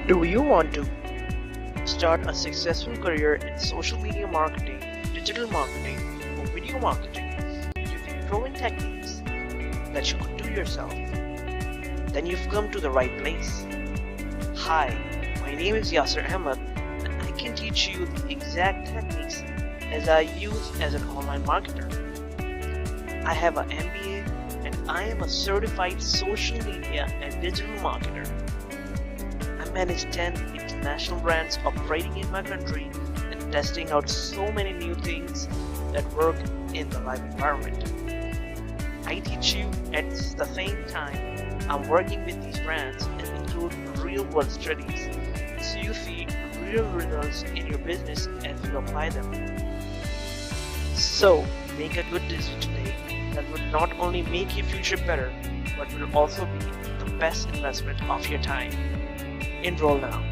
Do you want to start a successful career in social media marketing, digital marketing, or video marketing using proven techniques that you could do yourself? Then you've come to the right place. Hi, my name is Yasser Ahmed, and I can teach you the exact techniques as I use as an online marketer. I have an MBA and I am a certified social media and digital marketer. I manage 10 international brands operating in my country and testing out so many new things that work in the live environment. I teach you at the same time I'm working with these brands and include real world studies so you see real results in your business as you apply them. So make a good decision today that will not only make your future better but will also be the best investment of your time. Enroll now.